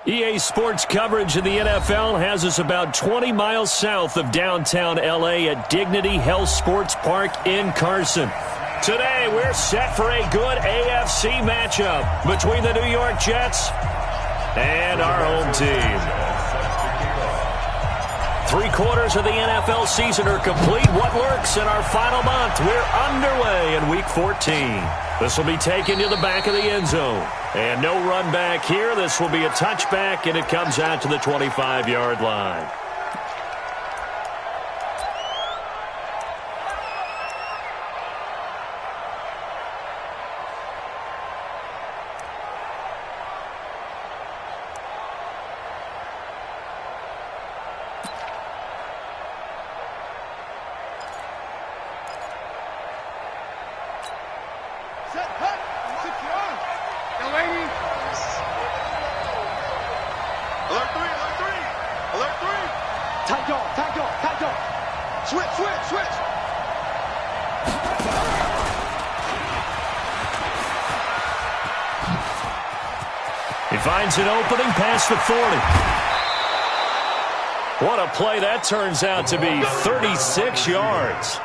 EA Sports coverage of the NFL has us about 20 miles south of downtown L.A. at Dignity Health Sports Park in Carson. Today, we're set for a good AFC matchup between the New York Jets and our home team. 3/4 of the NFL season are complete. What lurks in our final month? We're underway in Week 14. This will be taken to the back of the end zone. And no run back here. This will be a touchback, and it comes out to the 25-yard line. He finds an opening past the 40. What a play that turns out to be, 36 yards.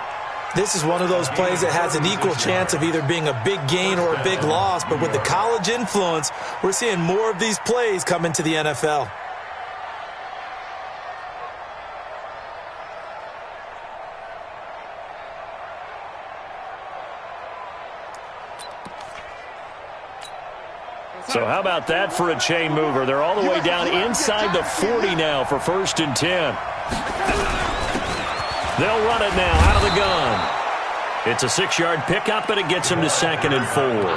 This is one of those plays that has an equal chance of either being a big gain or a big loss, but with the college influence, we're seeing more of these plays come into the NFL. So how about that for a chain mover? They're all the way down inside the 40 now for 1st and 10. They'll run it now out of the gun. It's a 6-yard pickup, and it gets him to 2nd and 4.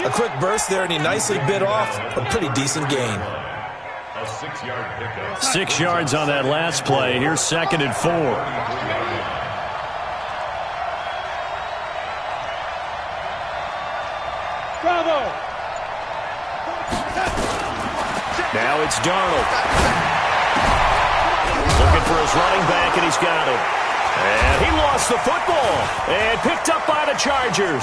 A quick burst there, and he nicely bit off a pretty decent gain. 6 yards on that last play. Here's 2nd and 4. Now it's Darnold. Looking for his running back, and he's got it. And he lost the football. And picked up by the Chargers.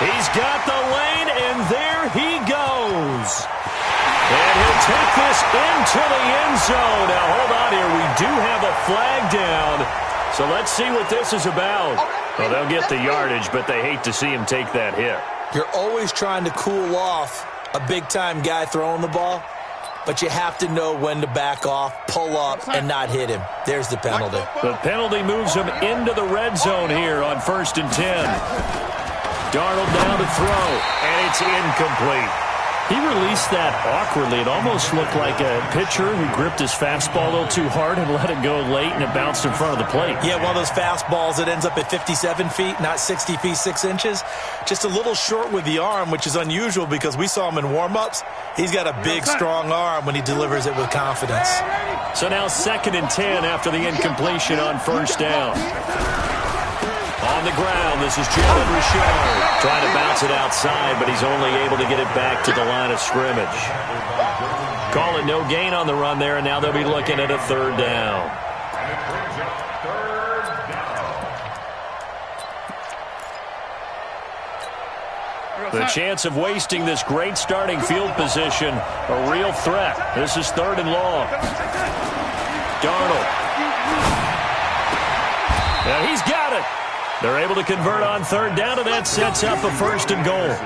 He's got the lane, and there he goes. And he'll take this into the end zone. Now, hold on here. We do have a flag down. So let's see what this is about. Well, they'll get the yardage, but they hate to see him take that hit. You're always trying to cool off a big-time guy throwing the ball, but you have to know when to back off, pull up, and not hit him. There's the penalty. The penalty moves him into the red zone here on 1st and 10. Darnold down to throw, and it's incomplete. He released that awkwardly. It almost looked like a pitcher who gripped his fastball a little too hard and let it go late, and it bounced in front of the plate. Yeah, one of those fastballs that ends up at 57 feet, not 60 feet, 6 inches. Just a little short with the arm, which is unusual because we saw him in warm-ups. He's got a big, strong arm when he delivers it with confidence. So now 2nd and 10 after the incompletion on 1st down. On the ground, this is Jalen Richard. Trying to bounce it outside, but he's only able to get it back to the line of scrimmage. Call it no gain on the run there, and now they'll be looking at a 3rd down. The chance of wasting this great starting field position, a real threat. This is 3rd and long. Darnold. Now he's got it. They're able to convert on 3rd down, and that sets up a 1st and goal.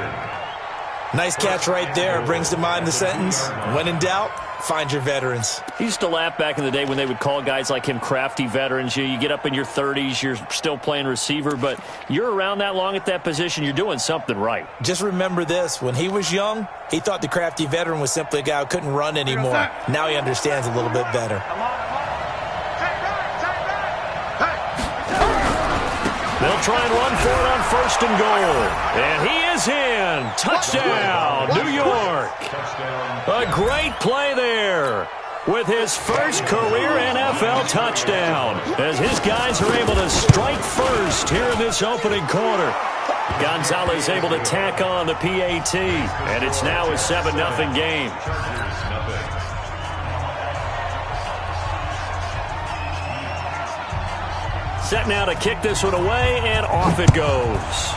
Nice catch right there. Brings to mind the sentence, when in doubt, find your veterans. He used to laugh back in the day when they would call guys like him crafty veterans. You get up in your 30s, you're still playing receiver, but you're around that long at that position, you're doing something right. Just remember this. When he was young, he thought the crafty veteran was simply a guy who couldn't run anymore. Now he understands a little bit better. They'll try and run for it on 1st and goal. And he is in. Touchdown, New York. A great play there with his first career NFL touchdown as his guys are able to strike first here in this opening quarter. Gonzalez able to tack on the PAT, and it's now a 7-0 game. Set now to kick this one away, and off it goes.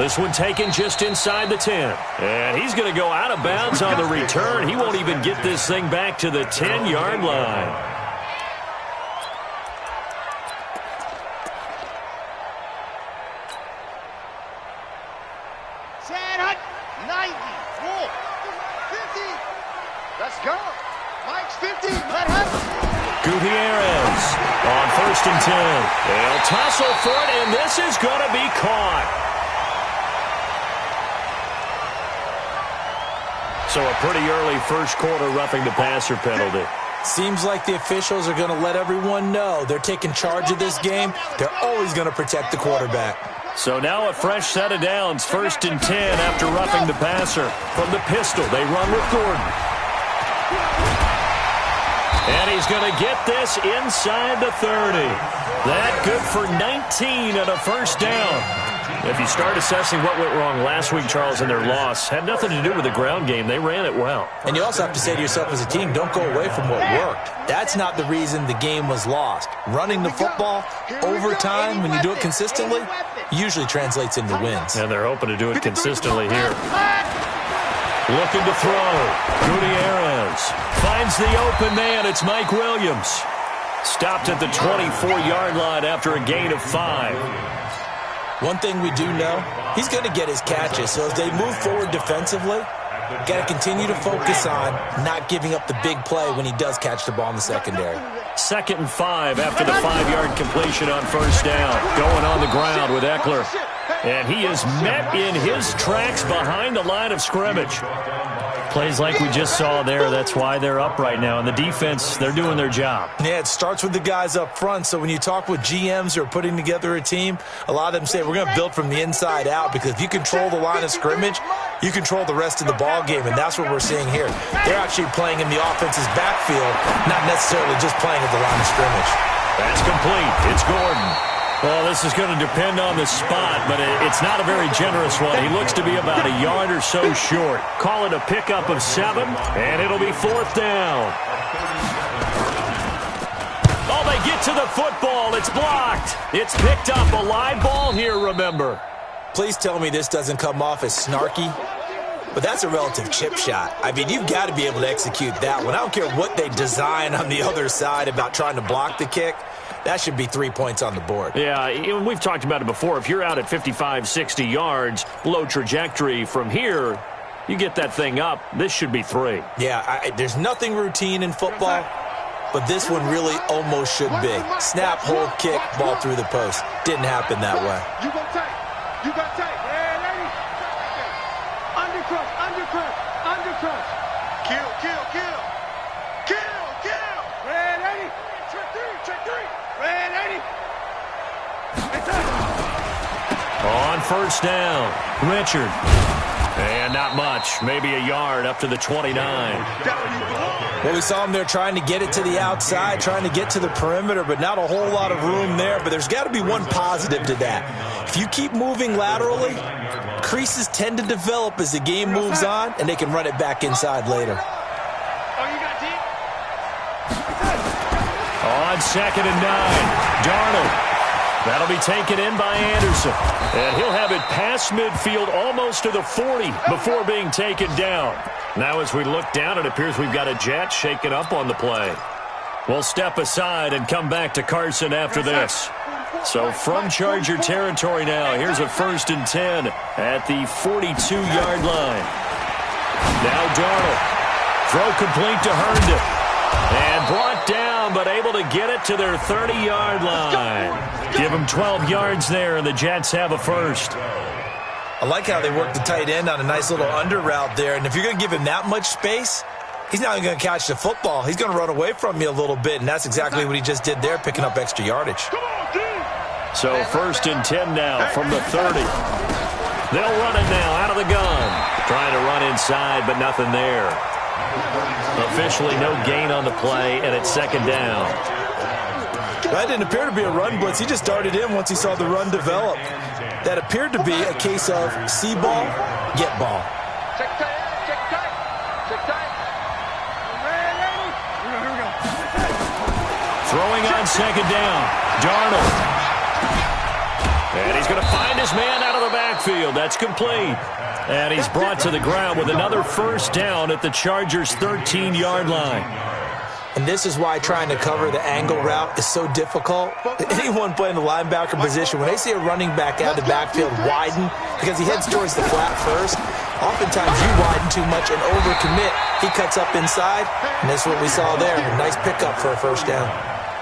This one taken just inside the 10. And he's going to go out of bounds on the return. He won't even get this thing back to the 10-yard line. Gutierrez on 1st and 10. They'll tussle for it, and this is going to be caught. So a pretty early first quarter roughing the passer penalty. Seems like the officials are going to let everyone know they're taking charge of this game. They're always going to protect the quarterback. So now a fresh set of downs, 1st and 10 after roughing the passer. From the pistol, they run with Gordon. And he's going to get this inside the 30. That good for 19 and a first down. If you start assessing what went wrong last week, Charles, in their loss, had nothing to do with the ground game. They ran it well. And you also have to say to yourself as a team, don't go away from what worked. That's not the reason the game was lost. Running the football over time, when you do it consistently, usually translates into wins. And they're hoping to do it consistently here. Looking to throw. Gutierrez finds the open man. It's Mike Williams. Stopped at the 24-yard line after a gain of 5. One thing we do know, he's going to get his catches. So as they move forward defensively, got to continue to focus on not giving up the big play when he does catch the ball in the secondary. 2nd and 5 after the 5-yard completion on first down. Going on the ground with Eckler. And he is met in his tracks behind the line of scrimmage. Plays like we just saw there. That's why they're up right now. And the defense, they're doing their job. Yeah, it starts with the guys up front. So when you talk with GMs who are putting together a team, a lot of them say we're going to build from the inside out, because if you control the line of scrimmage, you control the rest of the ball game, and that's what we're seeing here. They're actually playing in the offense's backfield, not necessarily just playing at the line of scrimmage. That's complete. It's Gordon. Well, this is going to depend on the spot, but it's not a very generous one. He looks to be about a yard or so short. Call it a pickup of 7, and it'll be 4th down. Oh, they get to the football. It's blocked. It's picked up. A live ball here, remember. Please tell me this doesn't come off as snarky, but that's a relative chip shot. I mean, you've got to be able to execute that one. I don't care what they design on the other side about trying to block the kick. That should be 3 points on the board. Yeah, we've talked about it before. If you're out at 55, 60 yards, low trajectory from here, you get that thing up, this should be 3. Yeah, there's nothing routine in football, but this one really almost should be. Snap, hold, kick, ball through the post. Didn't happen that way. You go tight. You got tight. Hey, lady. Undercrush, undercrush, undercrush. Kill, kill, kill. Kill, kill. Red 80. Check 3. Red 80. On first down, Richard. And not much, maybe a yard up to the 29. Well, we saw him there trying to get it to the outside, trying to get to the perimeter, but not a whole lot of room there. But there's got to be one positive to that. If you keep moving laterally, creases tend to develop as the game moves on, and they can run it back inside later. On 2nd and 9, Darnold. That'll be taken in by Anderson. And he'll have it past midfield almost to the 40 before being taken down. Now as we look down, it appears we've got a jet shaken up on the play. We'll step aside and come back to Carson after this. So from Charger territory now, here's a 1st and 10 at the 42-yard line. Now Darnold. Throw complete to Herndon. And brought down, but able to get it to their 30-yard line. Give them 12 yards there, and the Jets have a first. I like how they work the tight end on a nice little under route there. And if you're going to give him that much space, he's not even going to catch the football. He's going to run away from you a little bit, and that's exactly what he just did there, picking up extra yardage. So 1st and 10 now from the 30. They'll run it now out of the gun. Trying to run inside, but nothing there. Officially no gain on the play, and it's 2nd down. That didn't appear to be a run blitz. He just darted in once he saw the run develop. That appeared to be a case of see ball, get ball. Check tight, check tight, check tight. Here we go. Throwing on 2nd down, Darnold. And he's going to find his man out of the backfield. backfield. That's complete. And he's brought to the ground with another first down at the Chargers' 13-yard line. And this is why trying to cover the angle route is so difficult. Anyone playing the linebacker position, when they see a running back out of the backfield widen because he heads towards the flat first, oftentimes you widen too much and overcommit. He cuts up inside, and that's what we saw there. A nice pickup for a first down.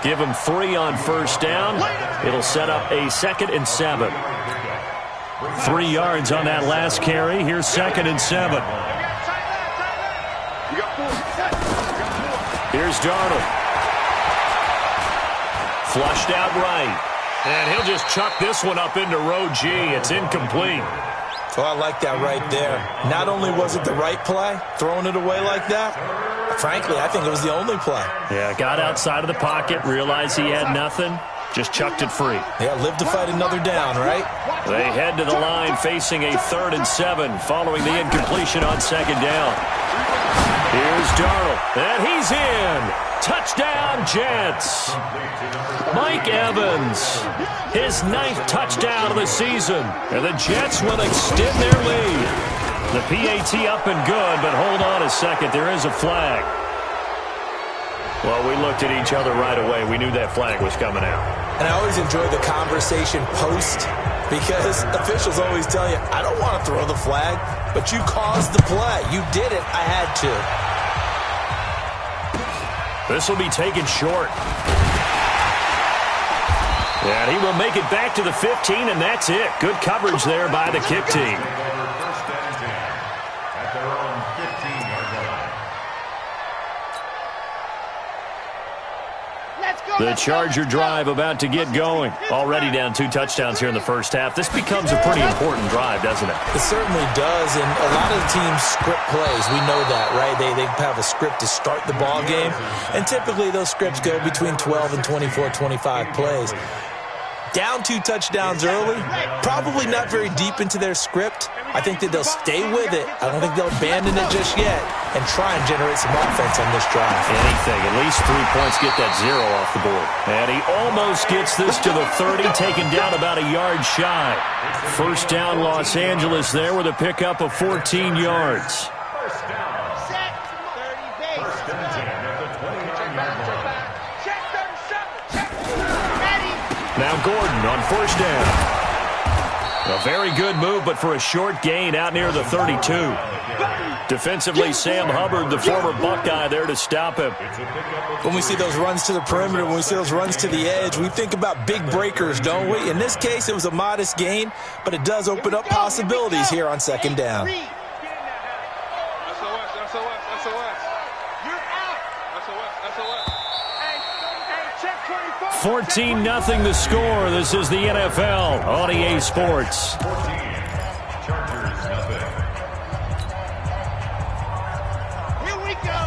Give him 3 on first down. It'll set up a 2nd and 7. 3 yards on that last carry. Here's 2nd and 7. Here's Darnold. Flushed out right. And he'll just chuck this one up into row G. It's incomplete. Oh, I like that right there. Not only was it the right play, throwing it away like that, frankly, I think it was the only play. Yeah, got outside of the pocket, realized he had nothing, just chucked it free. Yeah, live to fight another down, right? They head to the line facing a 3rd and 7 following the incompletion on 2nd down. Here's Darnold, and he's in. Touchdown, Jets. Mike Evans, his 9th touchdown of the season. And the Jets will extend their lead. The PAT up and good, but hold on a second. There is a flag. Well, we looked at each other right away. We knew that flag was coming out. And I always enjoy the conversation post because officials always tell you, I don't want to throw the flag, but you caused the play. You did it. I had to. This will be taken short. And he will make it back to the 15, and that's it. Good coverage there by the kick team. The Charger drive about to get going. Already down 2 touchdowns here in the first half. This becomes a pretty important drive, doesn't it? It certainly does, and a lot of the teams script plays. We know that, right? They have a script to start the ball game, and typically those scripts go between 12 and 24, 25 plays. Down 2 touchdowns early, probably not very deep into their script. I think that they'll stay with it. I don't think they'll abandon it just yet and try and generate some offense on this drive. Anything, at least 3 points, get that 0 off the board. And he almost gets this to the 30, taken down about a yard shy. First down, Los Angeles there with a pickup of 14 yards. Now Gordon on first down. A very good move, but for a short gain out near the 32. Defensively, Sam Hubbard, the former Buckeye, there to stop him. When we see those runs to the perimeter, when we see those runs to the edge, we think about big breakers, don't we? In this case, it was a modest gain, but it does open up possibilities here on 2nd down. 14-0 the score. This is the NFL on EA Sports. Here we go.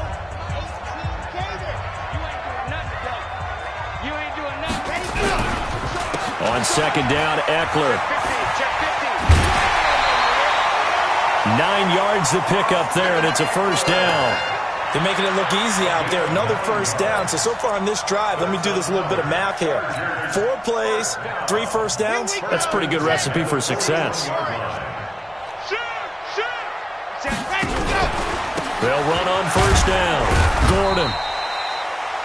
You ain't doing nothing. On 2nd down, Eckler. 9 yards the pickup there, and it's a first down. They're making it look easy out there. Another first down. So far on this drive, let me do this little bit of math here. 4 plays, 3 first downs. That's a pretty good recipe for success. They'll run on first down. Gordon.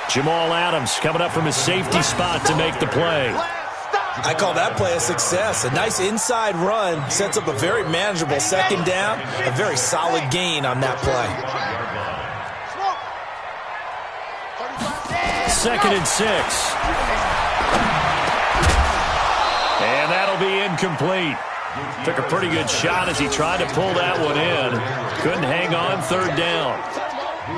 Jamal Adams coming up from his safety spot to make the play. I call that play a success. A nice inside run sets up a very manageable 2nd down. A very solid gain on that play. 2nd and 6. And that'll be incomplete. Took a pretty good shot as he tried to pull that one in. Couldn't hang on 3rd down.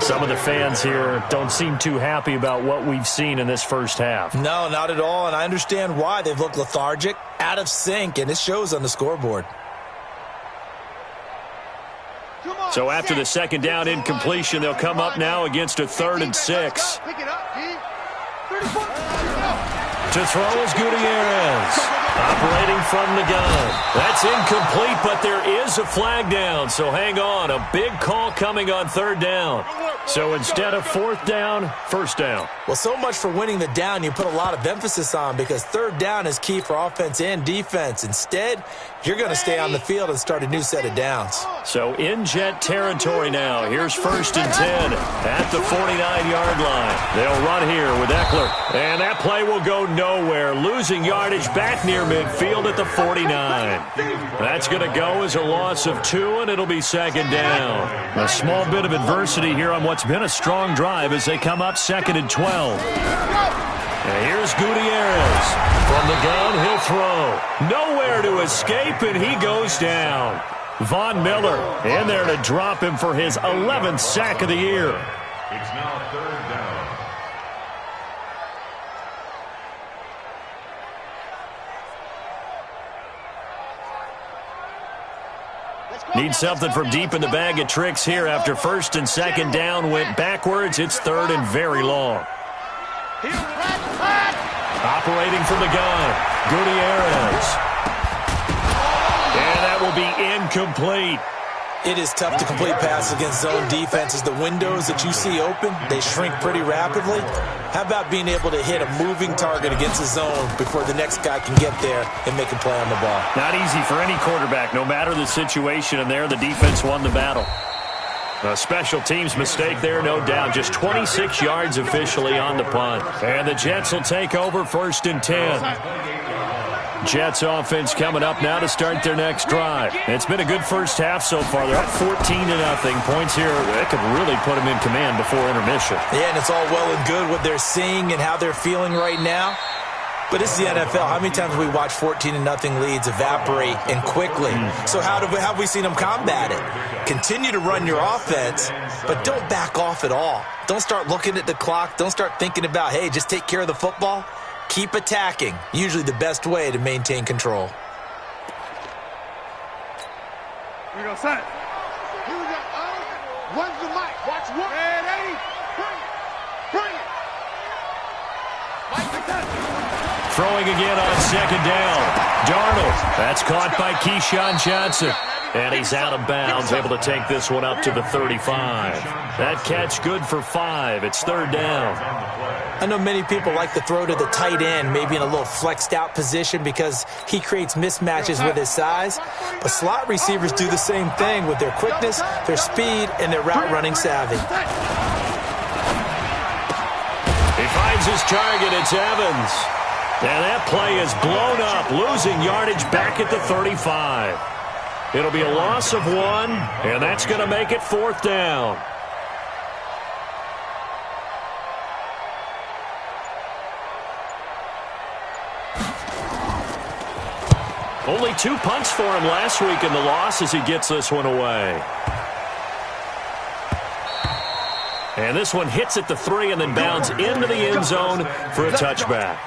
Some of the fans here don't seem too happy about what we've seen in this first half. No, not at all, and I understand why. They've looked lethargic, out of sync, and it shows on the scoreboard. So after the 2nd down incompletion, they'll come up now against a 3rd and 6. Pick it up, D. To throw is Gutierrez. Operating from the gun. That's incomplete, but there is a flag down, so hang on. A big call coming on third down. So instead of fourth down, first down. Well, so much for winning the down you put a lot of emphasis on, because third down is key for offense and defense. Instead, you're going to stay on the field and start a new set of downs. So in Jet territory now. Here's 1st and 10 at the 49-yard line. They'll run here with Eckler. And that play will go nowhere. Losing yardage back near midfield at the 49. That's going to go as a loss of 2, and it'll be second down. A small bit of adversity here on what's been a strong drive as they come up 2nd and 12. And here's Gutierrez. From the gun, he'll throw. Nowhere to escape, and he goes down. Von Miller in there to drop him for his 11th sack of the year. It's now third down. Need something from deep in the bag of tricks here after 1st and 2nd down went backwards. It's 3rd and very long. Operating from the gun, Gutierrez. And that will be incomplete. It is tough to complete passes against zone defenses. The windows that you see open, they shrink pretty rapidly. How about being able to hit a moving target against a zone before the next guy can get there and make a play on the ball? Not easy for any quarterback, no matter the situation, and there the defense won the battle. A special teams mistake there, no doubt. Just 26 yards officially on the punt. And the Jets will take over 1st and 10. Jets offense coming up now to start their next drive. It's been a good first half so far. They're up 14-0. Points here that could really put them in command before intermission. Yeah, and it's all well and good what they're seeing and how they're feeling right now. But it's the NFL. How many times have we watched 14-0 leads evaporate and quickly? So how have we seen them combat it? Continue to run your offense, but don't back off at all. Don't start looking at the clock. Don't start thinking about, hey, just take care of the football. Keep attacking. Usually the best way to maintain control. Here we go, son. Here we go. One's the mic. Watch one. Ready? Bring it. Bring it. Mike, like that. Throwing again on 2nd down. Darnold. That's caught by Keyshawn Johnson. And he's out of bounds, able to take this one up to the 35. That catch good for 5. It's 3rd down. I know many people like to throw to the tight end, maybe in a little flexed out position because he creates mismatches with his size. But slot receivers do the same thing with their quickness, their speed, and their route running savvy. He finds his target. It's Evans. And that play is blown up, losing yardage back at the 35. It'll be a loss of 1, and that's going to make it 4th down. Only 2 punts for him last week in the loss as he gets this one away. And this one hits at the 3 and then bounds into the end zone for a touchback.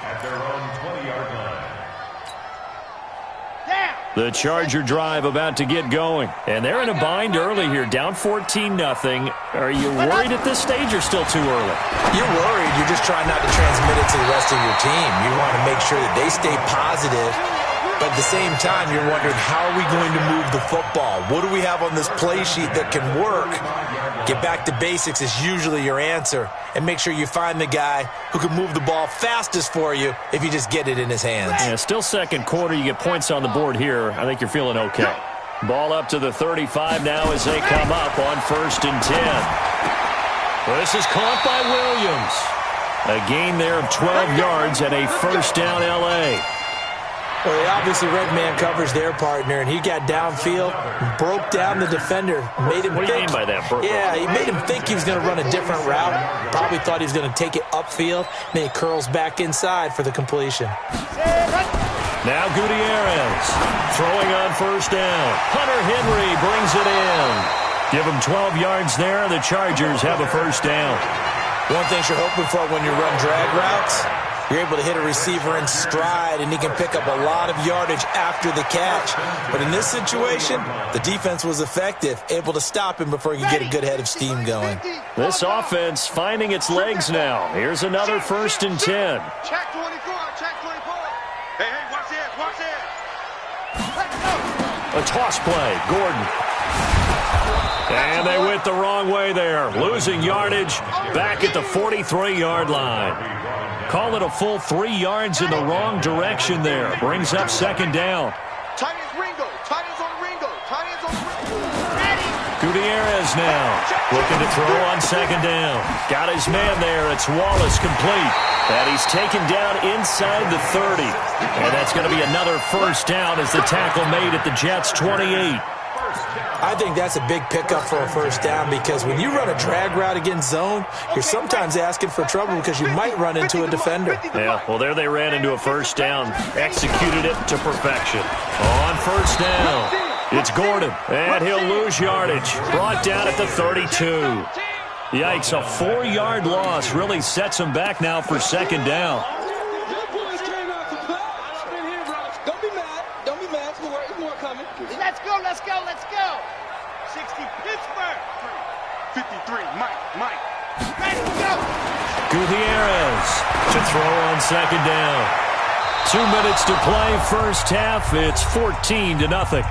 The Charger drive about to get going. And they're in a bind early here, down 14-0. Are you worried at this stage or still too early? You're worried. You're just trying not to transmit it to the rest of your team. You want to make sure that they stay positive. But at the same time, you're wondering, how are we going to move the football? What do we have on this play sheet that can work? Get back to basics is usually your answer. And make sure you find the guy who can move the ball fastest for you if you just get it in his hands. Yeah, still second quarter. You get points on the board here. I think you're feeling okay. Ball up to the 35 now as they come up on 1st and 10. Well, this is caught by Williams. A gain there of 12 yards and a 1st down L.A. Well, he obviously red man covers their partner, and he got downfield, broke down the defender, made him think. What do you mean by that? Yeah, he made him think he was going to run a different route. Probably thought he was going to take it upfield, and then he curls back inside for the completion. Now Gutierrez throwing on 1st down. Hunter Henry brings it in. Give him 12 yards there. The Chargers have a 1st down. One thing you're hoping for when you run drag routes, you're able to hit a receiver in stride, and he can pick up a lot of yardage after the catch. But in this situation, the defense was effective, able to stop him before he could get a good head of steam going. This offense finding its legs now. Here's another 1st and 10. Check 24, check 24. Hey, watch this, watch this. A toss play. Gordon. And they went the wrong way there. Losing yardage back at the 43-yard line. Call it a full 3 yards in the wrong direction there. Brings up second down. Tight ends Ringo. Tight ends on Ringo. Tight ends on Ringo. Gutierrez now looking to throw on second down. Got his man there. It's Wallace complete. And he's taken down inside the 30. And that's going to be another first down as the tackle made at the Jets' 28. I think that's a big pickup for a first down because when you run a drag route against zone, you're sometimes asking for trouble because you might run into a defender. Yeah, well, there they ran into a first down. Executed it to perfection. On first down, it's Gordon, and he'll lose yardage. Brought down at the 32. Yikes, a 4-yard loss really sets him back now for second down. Let's go. 60 Pittsburgh. 53, Mike. Ready to go. Gutierrez to throw on second down. 2 minutes to play first half. It's 14-0.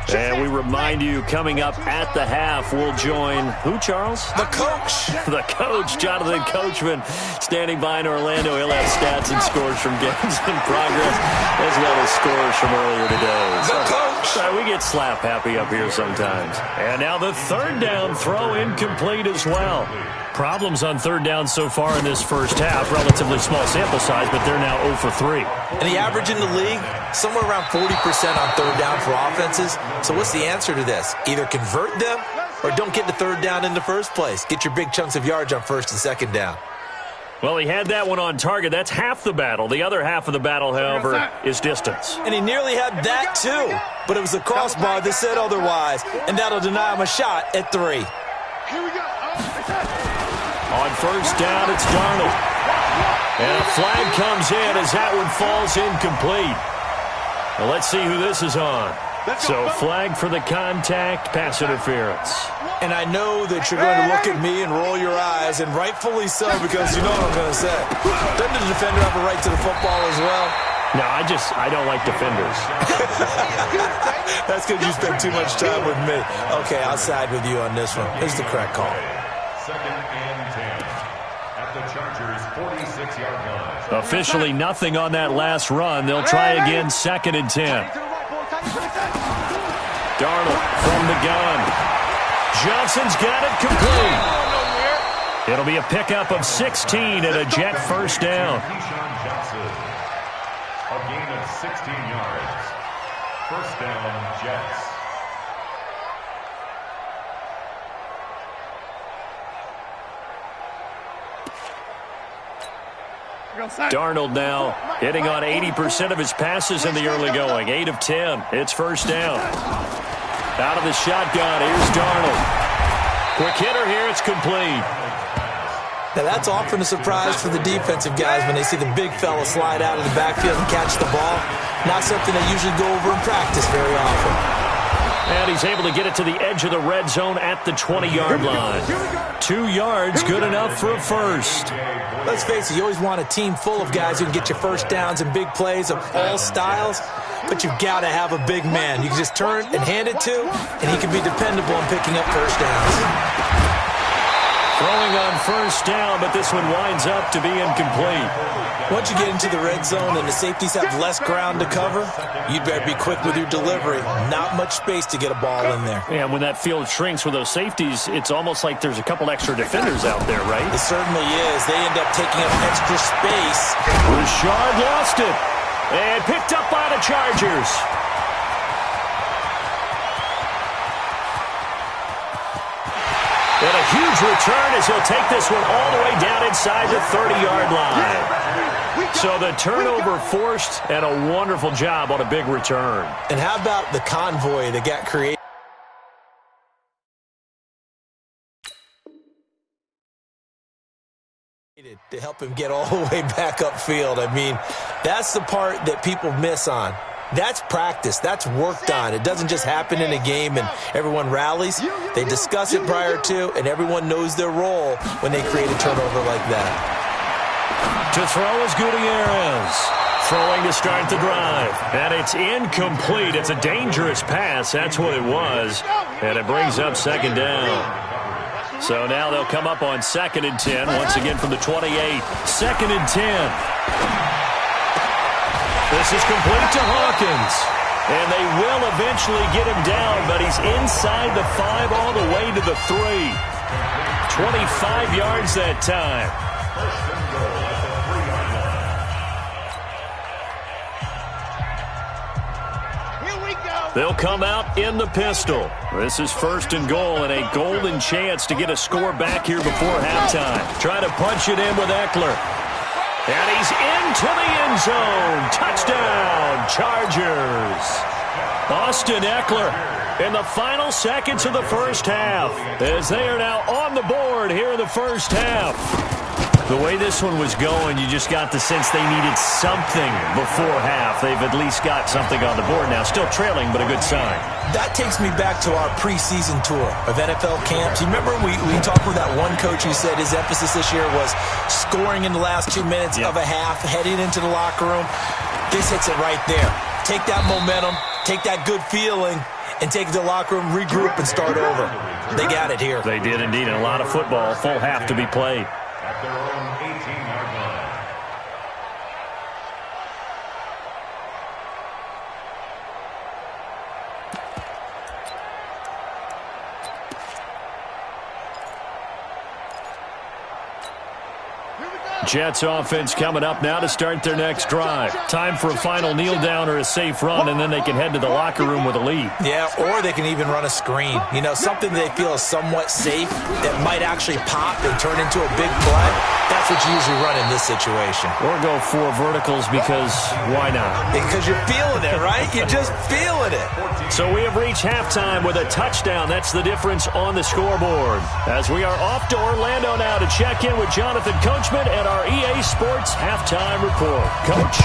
And we remind you, coming up at the half, we'll join who, Charles? The coach. The coach, Jonathan Coachman, standing by in Orlando. He'll have stats and scores from games in progress, as well as scores from earlier today. The coach. We get slap happy up here sometimes. And now the third down throw incomplete as well. Problems on third down so far in this first half. Relatively small sample size, but they're now 0 for 3. And the average in the league, somewhere around 40% on third down for offenses. So what's the answer to this? Either convert them or don't get the third down in the first place. Get your big chunks of yards on first and second down. Well, he had that one on target. That's half the battle. The other half of the battle, however, is distance. And he nearly had that too. But it was the crossbar that said otherwise. And that'll deny him a shot at 3. Here we go. On first down, it's Darnold. And a flag comes in as that one falls incomplete. Well, let's see who this is on. So flag for the contact, pass interference. And I know that you're going to look at me and roll your eyes, and rightfully so, because you know what I'm going to say. Doesn't the defender have a right to the football as well? No, I don't like defenders. That's because you spend too much time with me. Okay, I'll side with you on this one. Here's the correct call. Second and 10 at the Chargers' 46-yard line. Officially nothing on that last run. They'll try again, second and 10. Darnold from the gun. Johnson's got it complete. It'll be a pickup of 16 and a Jet first down. A gain of 16 yards. First down, Jets. Darnold now hitting on 80% of his passes in the early going. 8 of 10. It's first down. Out of the shotgun, here's Darnold. Quick hitter here, it's complete. Now that's often a surprise for the defensive guys when they see the big fella slide out of the backfield and catch the ball. Not something they usually go over in practice very often. And he's able to get it to the edge of the red zone at the 20-yard line. 2 yards, good enough for a first. Let's face it, you always want a team full of guys who can get you first downs and big plays of all styles, but you've got to have a big man. You can just turn and hand it to, and he can be dependable in picking up first downs. Throwing on first down, but this one winds up to be incomplete. Once you get into the red zone and the safeties have less ground to cover, you'd better be quick with your delivery. Not much space to get a ball in there. And when that field shrinks with those safeties, it's almost like there's a couple extra defenders out there, right? It certainly is. They end up taking up extra space. Rashard lost it. And picked up by the Chargers. And a huge return as he'll take this one all the way down inside the 30-yard line. So the turnover forced and a wonderful job on a big return. And how about the convoy that got created to help him get all the way back upfield? I mean, that's the part that people miss on. That's practice. That's worked on. It doesn't just happen in a game and everyone rallies. They discuss it prior to, and everyone knows their role when they create a turnover like that. To throw is Gutierrez. Throwing to start the drive. And it's incomplete. It's a dangerous pass. That's what it was. And it brings up second down. So now they'll come up on 2nd and 10. Once again from the 28. 2nd and 10. This is complete to Hawkins. And they will eventually get him down, but he's inside the 5 all the way to the 3. 25 yards that time. They'll come out in the pistol. This is 1st and goal and a golden chance to get a score back here before halftime. Try to punch it in with Eckler. And he's into the end zone. Touchdown, Chargers. Austin Eckler in the final seconds of the first half, as they are now on the board here in the first half. The way this one was going, you just got the sense they needed something before half. They've at least got something on the board now. Still trailing, but a good sign. That takes me back to our preseason tour of NFL camps. You remember we talked with that one coach who said his emphasis this year was scoring in the last 2 minutes of a half, heading into the locker room. This hits it right there. Take that momentum, take that good feeling, and take it to the locker room, regroup, and start over. They got it here. They did indeed, and a lot of football, full half to be played. At their own 18-yard line. Jets offense coming up now to start their next drive. Time for a final kneel down or a safe run, and then they can head to the locker room with a lead. Yeah, or they can even run a screen. You know, something they feel is somewhat safe that might actually pop and turn into a big play. That's what you usually run in this situation. Or go 4 verticals because why not? Because you're feeling it, right? You're just feeling it. So we have reached halftime with a touchdown. That's the difference on the scoreboard. As we are off to Orlando now to check in with Jonathan Coachman and our EA Sports halftime report. Coach?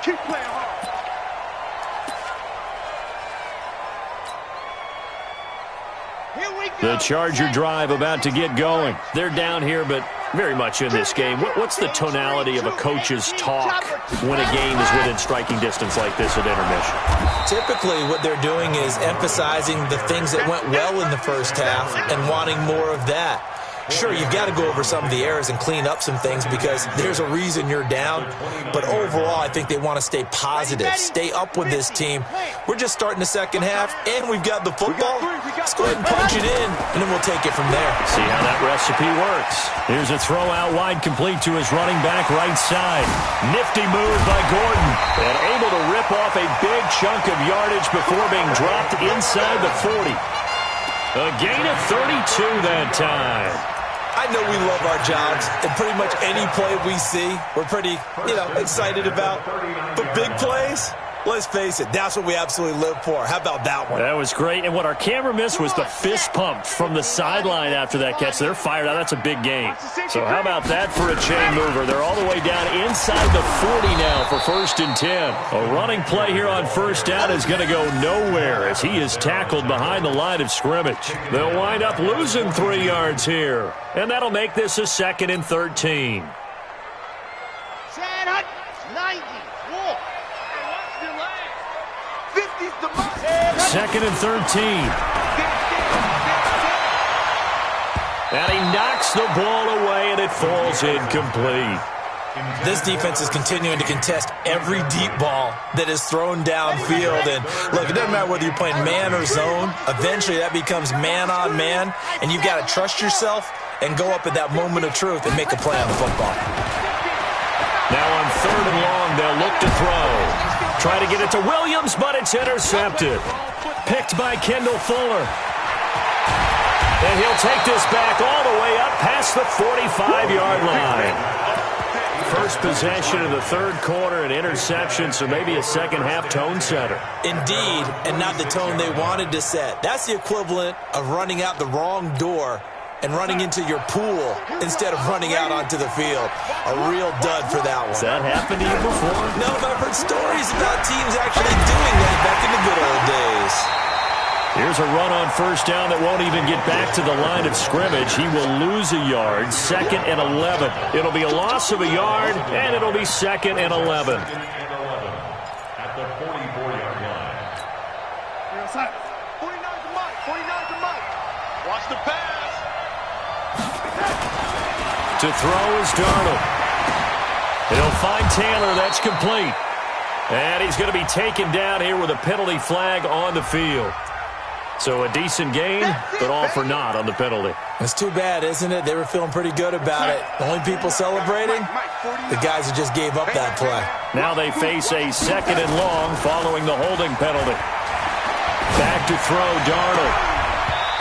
Keep playing hard. The Charger drive about to get going. They're down here, but very much in this game. What's the tonality of a coach's talk when a game is within striking distance like this at intermission? Typically, what they're doing is emphasizing the things that went well in the first half and wanting more of that. Sure, you've got to go over some of the errors and clean up some things because there's a reason you're down. But overall, I think they want to stay positive, stay up with this team. We're just starting the second half, and we've got the football. Let's go ahead and punch it in, and then we'll take it from there. See how that recipe works. Here's a throw out wide, complete to his running back right side. Nifty move by Gordon, and able to rip off a big chunk of yardage before being dropped inside the 40. A gain of 32 that time. I know we love our jobs, and pretty much any play we see, we're pretty, excited about. But big plays, let's face it, that's what we absolutely live for. How about that one? That was great, and what our camera missed was the fist pump from the sideline after that catch. They're fired out. That's a big game. So how about that for a chain mover? They're all the way down inside the 40 now for 1st and 10. A running play here on 1st down is going to go nowhere as he is tackled behind the line of scrimmage. They'll wind up losing 3 yards here, and that'll make this a 2nd and 13. 2nd and 13. And he knocks the ball away, and it falls incomplete. This defense is continuing to contest every deep ball that is thrown downfield. And, look, it doesn't matter whether you're playing man or zone. Eventually, that becomes man-on-man, and you've got to trust yourself and go up at that moment of truth and make a play on the football. Now on 3rd and long, they'll look to throw. Try to get it to Williams, but it's intercepted. Picked by Kendall Fuller. And he'll take this back all the way up past the 45-yard line. First possession of the 3rd quarter, an interception, so maybe a second-half tone setter. Indeed, and not the tone they wanted to set. That's the equivalent of running out the wrong door and running into your pool instead of running out onto the field. A real dud for that one. Has that happened to you before? No, but I've heard stories about teams actually doing that back in the good old days. Here's a run on first down that won't even get back to the line of scrimmage. He will lose a yard, 2nd and 11. It'll be a loss of a yard, and it'll be 2nd and 11. At the 44-yard line. 49 to Mike. 49 to Mike. Watch the pass. To throw is Darnold. He'll find Taylor. That's complete. And he's going to be taken down here with a penalty flag on the field. So a decent gain, but all for naught on the penalty. It's too bad, isn't it? They were feeling pretty good about it. The only people celebrating, the guys who just gave up that play. Now they face a 2nd and long following the holding penalty. Back to throw, Darnold.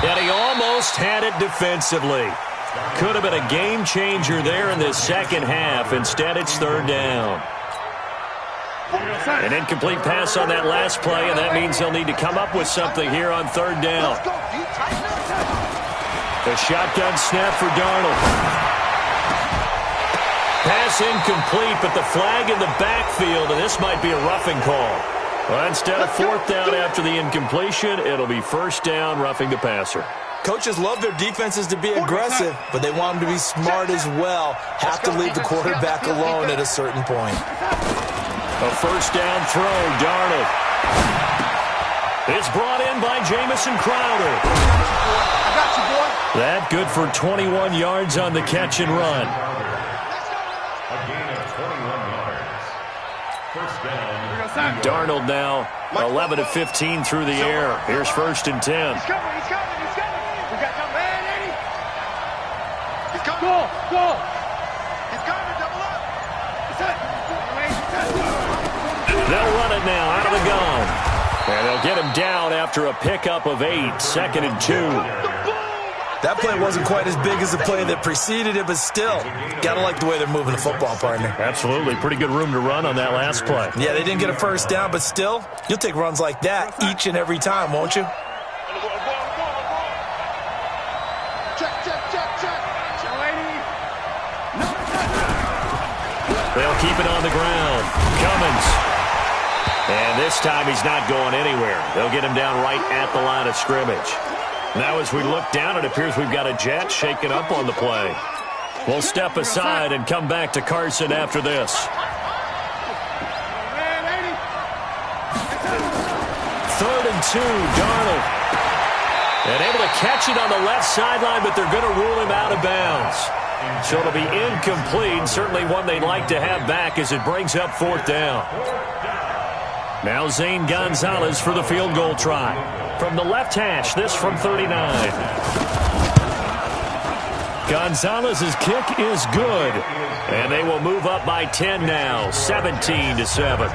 And he almost had it defensively. Could have been a game changer there in this second half. Instead, it's 3rd down. An incomplete pass on that last play, and that means they'll need to come up with something here on 3rd down. The shotgun snap for Darnold. Pass incomplete, but the flag in the backfield, and this might be a roughing call. Well, instead of 4th down after the incompletion, it'll be 1st down, roughing the passer. Coaches love their defenses to be aggressive, but they want them to be smart as well. Have to leave the quarterback alone at a certain point. A 1st down throw, Darnold. It's brought in by Jamison Crowder. I got you, boy. That good for 21 yards on the catch and run. A gain of 21 yards. 1st down. Darnold now 11 of 15 through the air. Here's 1st and 10. He's coming. He's coming. He's coming. We got that man, Eddie. He's coming. Go. He's coming. Double up. He's it. They'll run it now out of the gun. And they'll get him down after a pickup of 8, 2nd and 2. That play wasn't quite as big as the play that preceded it, but still, gotta like the way they're moving the football, partner. Absolutely. Pretty good room to run on that last play. Yeah, they didn't get a 1st down, but still, you'll take runs like that each and every time, won't you? They'll keep it on the ground. Cummins. And this time he's not going anywhere. They'll get him down right at the line of scrimmage. Now as we look down, it appears we've got a jet shaken up on the play. We'll step aside and come back to Carson after this. 3rd and 2, Darnold. And able to catch it on the left sideline, but they're going to rule him out of bounds. So it'll be incomplete, certainly one they'd like to have back as it brings up 4th down. Now Zane Gonzalez for the field goal try. From the left hash, this from 39. Gonzalez's kick is good. And they will move up by 10 now, 17-7.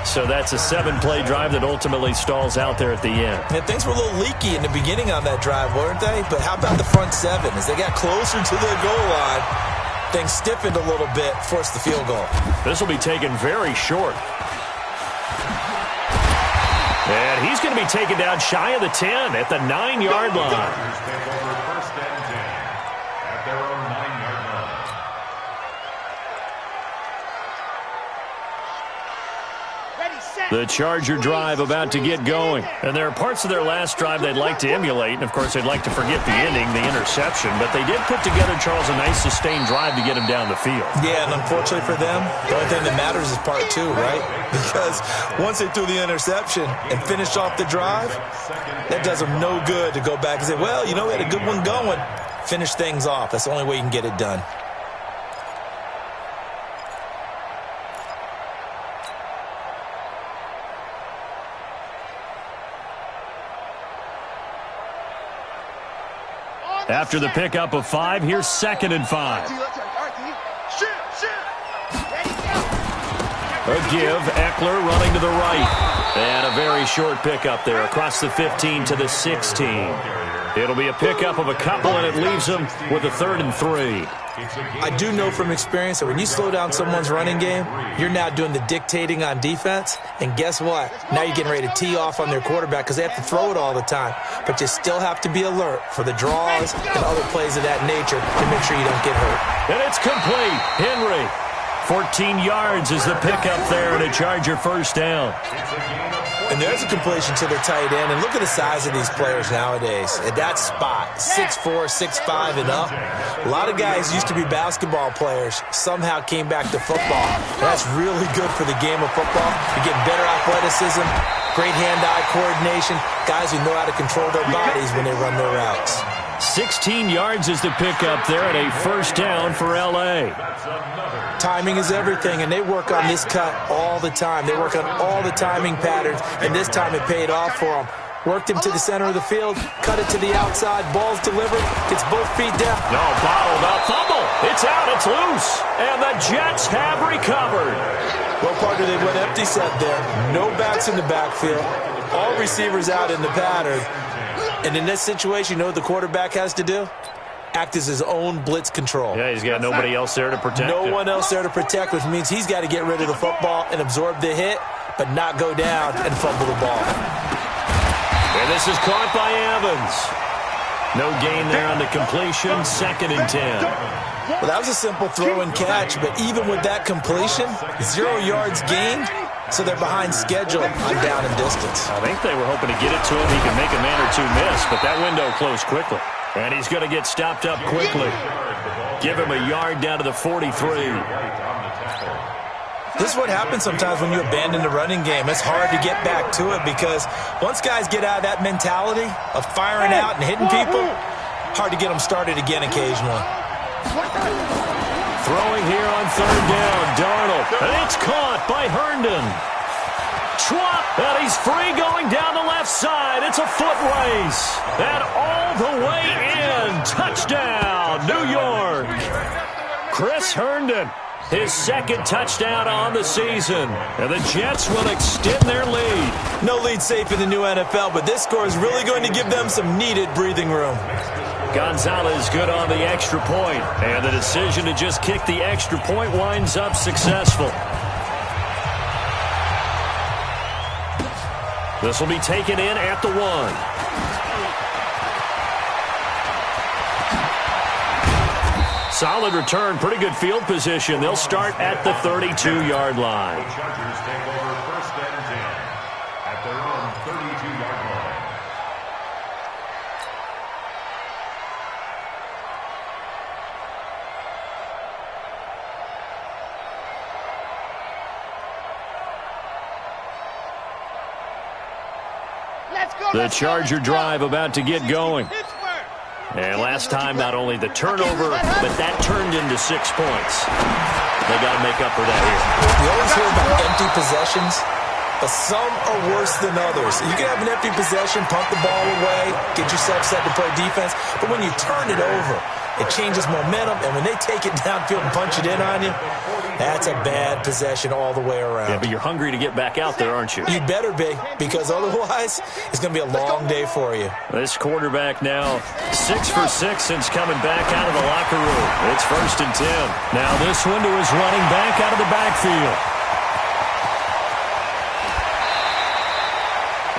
So that's a 7-play drive that ultimately stalls out there at the end. Yeah, things were a little leaky in the beginning on that drive, weren't they? But how about the front 7? As they got closer to the goal line, things stiffened a little bit, forced the field goal. This will be taken very short. And he's going to be taken down shy of the 10 at the 9-yard line. First and 10 at their own 9-yard line. The Charger drive about to get going. And there are parts of their last drive they'd like to emulate. And, of course, they'd like to forget the ending, the interception. But they did put together, Charles, a nice sustained drive to get him down the field. Yeah, and unfortunately for them, the only thing that matters is part 2, right? Because once they threw the interception and finished off the drive, that does them no good to go back and say, well, you know, we had a good one going. Finish things off. That's the only way you can get it done. After the pickup of 5, here's 2nd and 5. A give, Eckler running to the right. And a very short pickup there across the 15 to the 16. It'll be a pickup of a couple, and it leaves them with a 3rd and 3. I do know from experience that when you slow down someone's running game, you're now doing the dictating on defense. And guess what? Now you're getting ready to tee off on their quarterback because they have to throw it all the time. But you still have to be alert for the draws and other plays of that nature to make sure you don't get hurt. And it's complete. Henry, 14 yards is the pickup there, and a Charger first down. And there's a completion to the tight end. And look at the size of these players nowadays. At that spot, 6'4", 6'5", and up. A lot of guys used to be basketball players, somehow came back to football. And that's really good for the game of football. You're getting better athleticism, great hand-eye coordination, guys who know how to control their bodies when they run their routes. 16 yards is the pickup there, and a first down for L.A. Timing is everything, and they work on this cut all the time. They work on all the timing patterns, and this time it paid off for them. Worked him to the center of the field, cut it to the outside, ball's delivered, gets both feet down. No, bottled up, fumble. It's out, it's loose, and the Jets have recovered. Well, partner, they went empty set there. No backs in the backfield. All receivers out in the pattern. And in this situation, you know what the quarterback has to do? Act as his own blitz control. Yeah, he's got nobody else there to protect No him. one else there to protect, which means he's got to get rid of the football and absorb the hit, but not go down and fumble the ball. And this is caught by Evans. No gain there on the completion, 2nd and 10. Well, that was a simple throw and catch, but even with that completion, 0 yards gained, so they're behind schedule on down and distance. I think they were hoping to get it to him. He can make a man or two miss, but that window closed quickly. And he's going to get stopped up quickly. Give him a yard down to the 43. This is what happens sometimes when you abandon the running game. It's hard to get back to it because once guys get out of that mentality of firing out and hitting people, hard to get them started again occasionally. Throwing here on 3rd down, Darnold. And it's caught by Herndon. Schwab, and he's free going down the left side. It's a foot race. And all the way in. Touchdown, New York. Chris Herndon, his 2nd touchdown on the season. And the Jets will extend their lead. No lead safe in the new NFL, but this score is really going to give them some needed breathing room. Gonzalez good on the extra point, and the decision to just kick the extra point winds up successful. This will be taken in at the 1. Solid return, pretty good field position. They'll start at the 32-yard line. Chargers take over 1st and 10 at their own 32-yard line. The Charger drive about to get going. And last time, not only the turnover, but that turned into 6 points. They got to make up for that here. You always hear about empty possessions, but some are worse than others. You can have an empty possession, punt the ball away, get yourself set to play defense, but when you turn it over, it changes momentum, and when they take it downfield and punch it in on you, that's a bad possession all the way around. Yeah, but you're hungry to get back out there, aren't you? You better be, because otherwise, it's going to be a long day for you. This quarterback now 6 for 6 since coming back out of the locker room. It's 1st and 10. Now this one to his running back out of the backfield.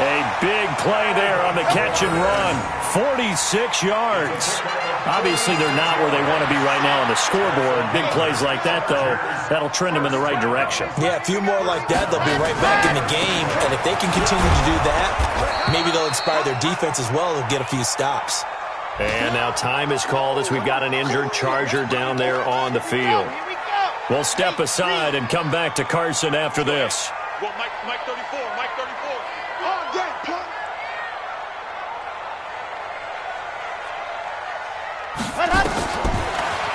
A big play there on the catch and run. 46 yards. Obviously, they're not where they want to be right now on the scoreboard. Big plays like that, though, that'll trend them in the right direction. Yeah, a few more like that, they'll be right back in the game. And if they can continue to do that, maybe they'll inspire their defense as well to get a few stops. And now time is called as we've got an injured Charger down there on the field. We'll step aside and come back to Carson after this. Well, Mike 34, Mike 34.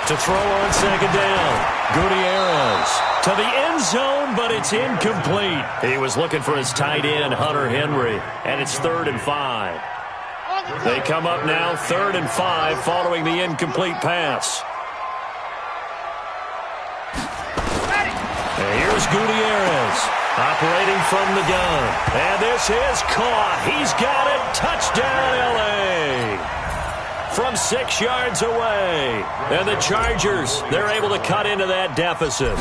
To throw on 2nd down, Gutierrez to the end zone, but it's incomplete. He was looking for his tight end, Hunter Henry, and it's 3rd and 5. They come up now 3rd and 5 following the incomplete pass. And here's Gutierrez operating from the gun. And this is caught. He's got it. Touchdown, L.A. from 6 yards away. And the Chargers, they're able to cut into that deficit.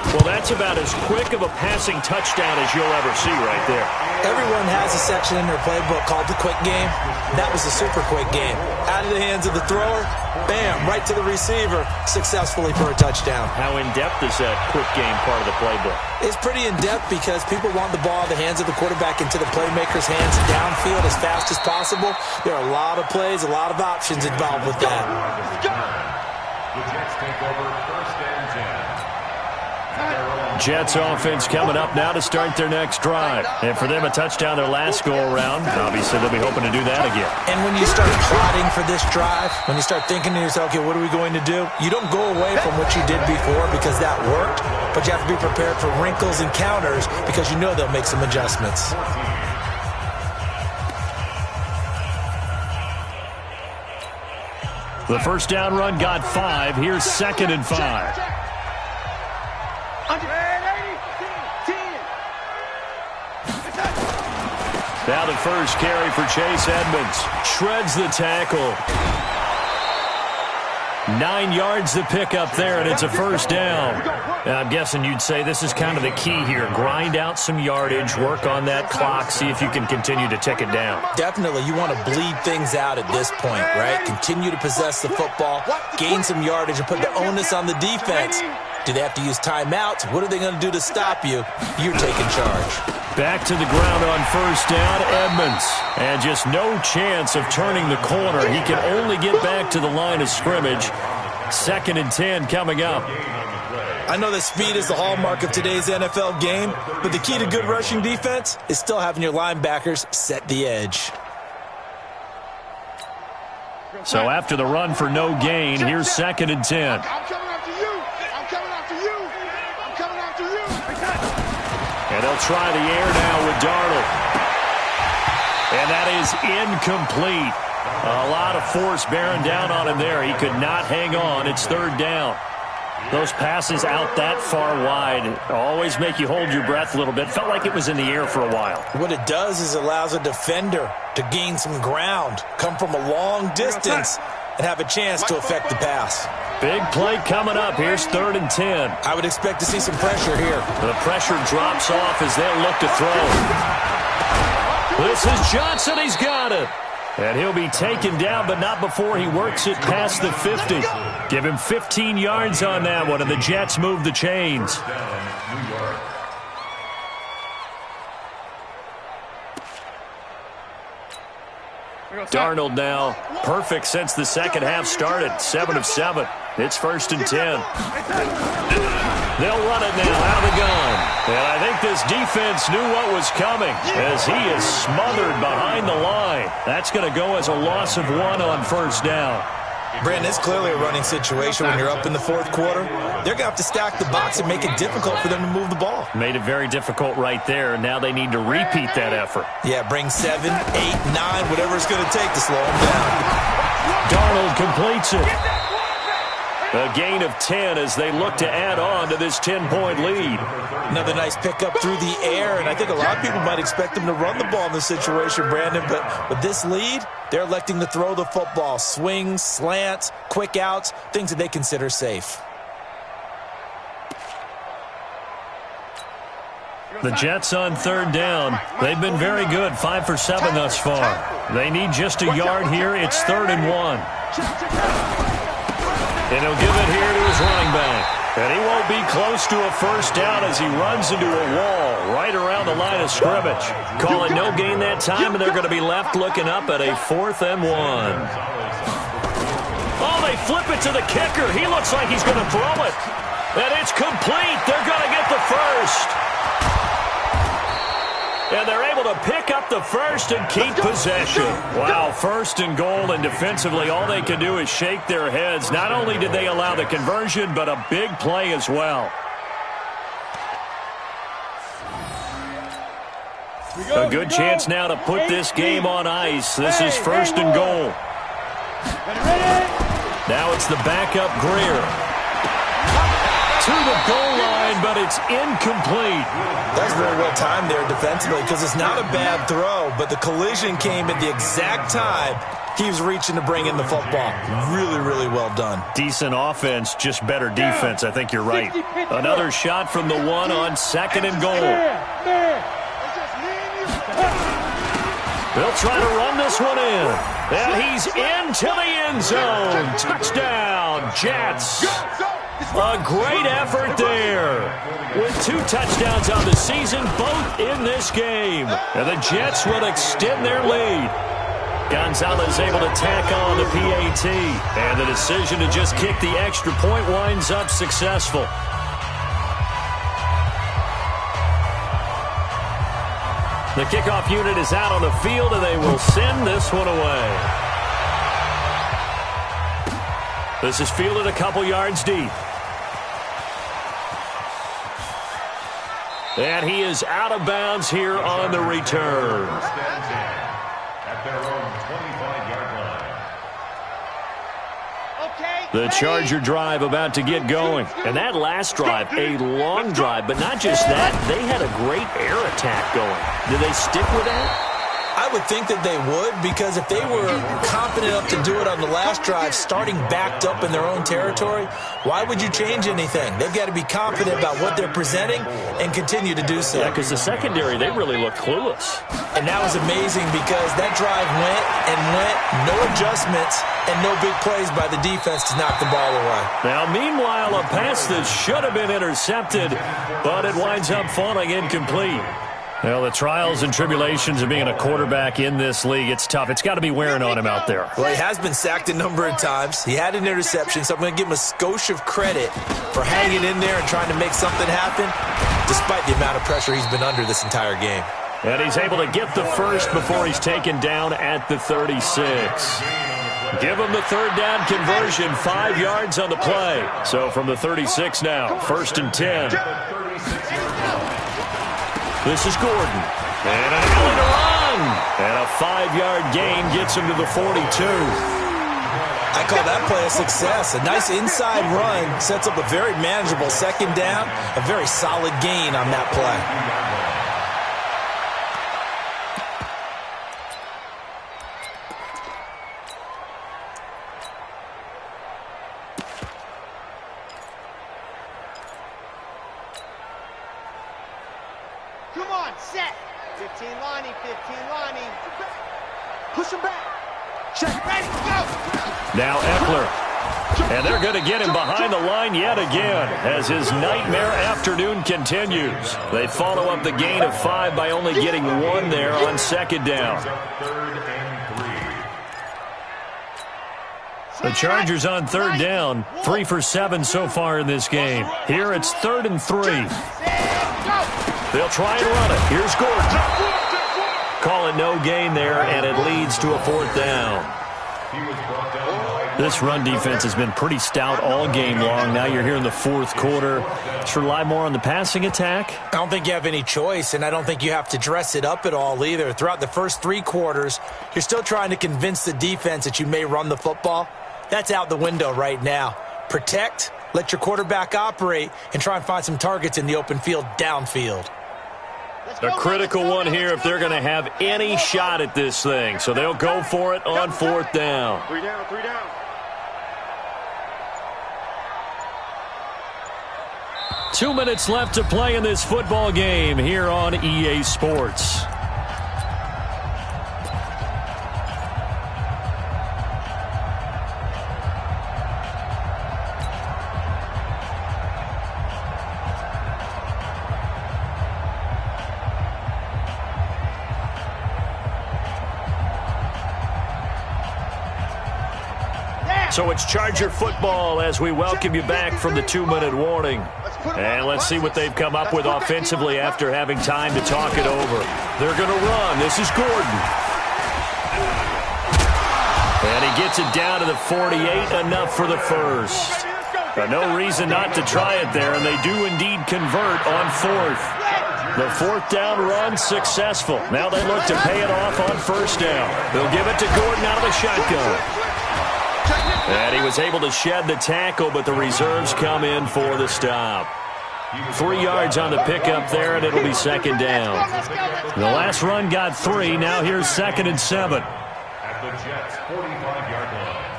Well, that's about as quick of a passing touchdown as you'll ever see right there. Everyone has a section in their playbook called the quick game. That was a super quick game. Out of the hands of the thrower, bam, right to the receiver, successfully for a touchdown. How in-depth is that quick game part of the playbook? It's pretty in-depth because people want the ball in the hands of the quarterback into the playmaker's hands downfield as fast as possible. There are a lot of plays, a lot of options involved with that. The Jets take over 1st and 10. Jets offense coming up now to start their next drive. And for them, a touchdown their last go-around. Obviously, they'll be hoping to do that again. And when you start plotting for this drive, when you start thinking to yourself, okay, what are we going to do? You don't go away from what you did before because that worked, but you have to be prepared for wrinkles and counters because you know they'll make some adjustments. The first down run got 5. Here's 2nd and 5. Now the first carry for Chase Edmonds. Shreds the tackle. 9 yards to pick up there, and it's a first down. Now, I'm guessing you'd say this is kind of the key here. Grind out some yardage, work on that clock, see if you can continue to tick it down. Definitely. You want to bleed things out at this point, right? Continue to possess the football, gain some yardage, and put the onus on the defense. Do they have to use timeouts? What are they going to do to stop you? You're taking charge. Back to the ground on first down, Edmonds. And just no chance of turning the corner. He can only get back to the line of scrimmage. 2nd and 10 coming up. I know that speed is the hallmark of today's NFL game, but the key to good rushing defense is still having your linebackers set the edge. So after the run for no gain, here's 2nd and 10. I'm coming after you. I'm coming after you. I'm coming after you. And they'll try the air now with Darnold. And that is incomplete. A lot of force bearing down on him there. He could not hang on. It's 3rd down. Those passes out that far wide always make you hold your breath a little bit. Felt like it was in the air for a while. What it does is it allows a defender to gain some ground, come from a long distance, and have a chance to affect the pass. Big play coming up. Here's 3rd and 10. I would expect to see some pressure here. The pressure drops off as they'll look to throw. This is Johnson. He's got it. And he'll be taken down, but not before he works it past the 50. Give him 15 yards on that one, and the Jets move the chains. Darnold now perfect since the second half started. 7 of 7. It's 1st and 10. They'll run it now out of the gun. And I think this defense knew what was coming as he is smothered behind the line. That's going to go as a loss of 1 on first down. Brandon, it's clearly a running situation when you're up in the 4th quarter. They're going to have to stack the box and make it difficult for them to move the ball. Made it very difficult right there. Now they need to repeat that effort. Yeah, bring 7, 8, 9, whatever it's going to take to slow them down. Darnold completes it. A gain of 10 as they look to add on to this 10-point lead. Another nice pickup through the air, and I think a lot of people might expect them to run the ball in this situation, Brandon, but with this lead, they're electing to throw the football. Swings, slants, quick outs, things that they consider safe. The Jets on 3rd down. They've been very good, 5 for 7 thus far. They need just a yard here. It's 3rd and 1. And he'll give it here to his running back. And he won't be close to a first down as he runs into a wall right around the line of scrimmage. Call it no gain that time, and they're going to be left looking up at a 4th and 1. Oh, they flip it to the kicker. He looks like he's going to throw it. And it's complete. They're going to get the first. And they're able to pick up the first and keep possession. Wow, 1st and goal, and defensively all they can do is shake their heads. Not only did they allow the conversion, but a big play as well. A good chance now to put this game on ice. This is 1st and goal. Now it's the backup Greer. To the goal line, but it's incomplete. That's very well timed there defensively because it's not a bad throw, but the collision came at the exact time keeps reaching to bring in the football. Really, really well done. Decent offense, just better defense. I think you're right. Another shot from the one on 2nd and goal. They'll try to run this one in. And he's into the end zone. Touchdown, Jets. A great effort there. With 2 touchdowns on the season, both in this game. And the Jets will extend their lead. Gonzalez able to tack on the PAT. And the decision to just kick the extra point winds up successful. The kickoff unit is out on the field, and they will send this one away. This is fielded a couple yards deep. And he is out of bounds here on the return. At their own 25-yard line. The Charger drive about to get going. And that last drive, a long drive. But not just that, they had a great air attack going. Did they stick with that? I would think that they would, because if they were confident enough to do it on the last drive, starting backed up in their own territory, why would you change anything? They've got to be confident about what they're presenting and continue to do so. Yeah, because the secondary, they really looked clueless. And that was amazing because that drive went and went, no adjustments, and no big plays by the defense to knock the ball away. Now, meanwhile, a pass that should have been intercepted, but it winds up falling incomplete. Well, the trials and tribulations of being a quarterback in this league, it's tough. It's got to be wearing on him out there. Well, he has been sacked a number of times. He had an interception, so I'm going to give him a skosh of credit for hanging in there and trying to make something happen, despite the amount of pressure he's been under this entire game. And he's able to get the first before he's taken down at the 36. Give him the 3rd down conversion, 5 yards on the play. So from the 36 now, 1st and 10. This is Gordon. And an alley to run. And a 5-yard gain gets him to the 42. I call that play a success. A nice inside run sets up a very manageable 2nd down. A very solid gain on that play. Come on, set. 15 lining, 15 lining. Push him back. Check, ready, go. Now Eckler. And they're going to get him behind the line yet again as his nightmare afternoon continues. They follow up the gain of 5 by only getting 1 there on 2nd down. The Chargers on 3rd down, 3 for 7 so far in this game. Here it's 3rd and 3. They'll try and run it. Here's Gordon. Call it no gain there, and it leads to a 4th down. This run defense has been pretty stout all game long. Now you're here in the 4th quarter. Should rely more on the passing attack? I don't think you have any choice, and I don't think you have to dress it up at all either. Throughout the first 3 quarters, you're still trying to convince the defense that you may run the football. That's out the window right now. Protect, let your quarterback operate, and try and find some targets in the open field downfield. A critical one here if they're going to have any shot at this thing. So they'll go for it on 4th down. 3 down, 3 down. Two minutes left to play in this football game here on EA Sports. So it's Charger football as we welcome you back from the 2-minute warning. And let's see what they've come up with offensively after having time to talk it over. They're going to run. This is Gordon. And he gets it down to the 48, enough for the first. No reason not to try it there, and they do indeed convert on 4th. The 4th down run successful. Now they look to pay it off on 1st down. They'll give it to Gordon out of the shotgun. And he was able to shed the tackle, but the reserves come in for the stop. 3 yards on the pickup there, and it'll be 2nd down. The last run got 3. Now here's 2nd and 7. at the Jets' 45-yard line.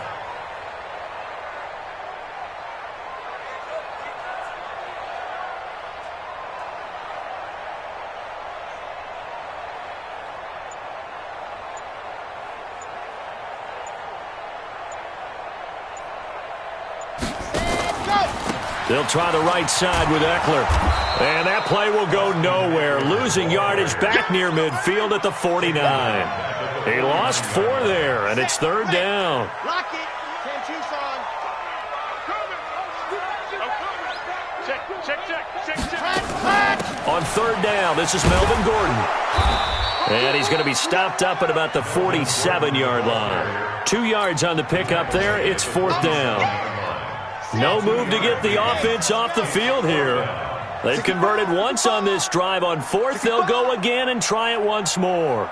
They'll try the right side with Eckler. And that play will go nowhere. Losing yardage back near midfield at the 49. He lost 4 there, and it's third down. Lock it. 10-2, son. Check. On third down, this is Melvin Gordon. And he's going to be stopped up at about the 47-yard line. 2 yards on the pickup there. It's fourth down. No move to get the offense off the field here. They've converted once on this drive. On fourth, they'll go again and try it once more.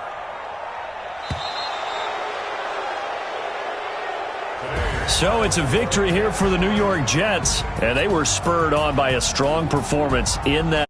So it's a victory here for the New York Jets, and they were spurred on by a strong performance in that.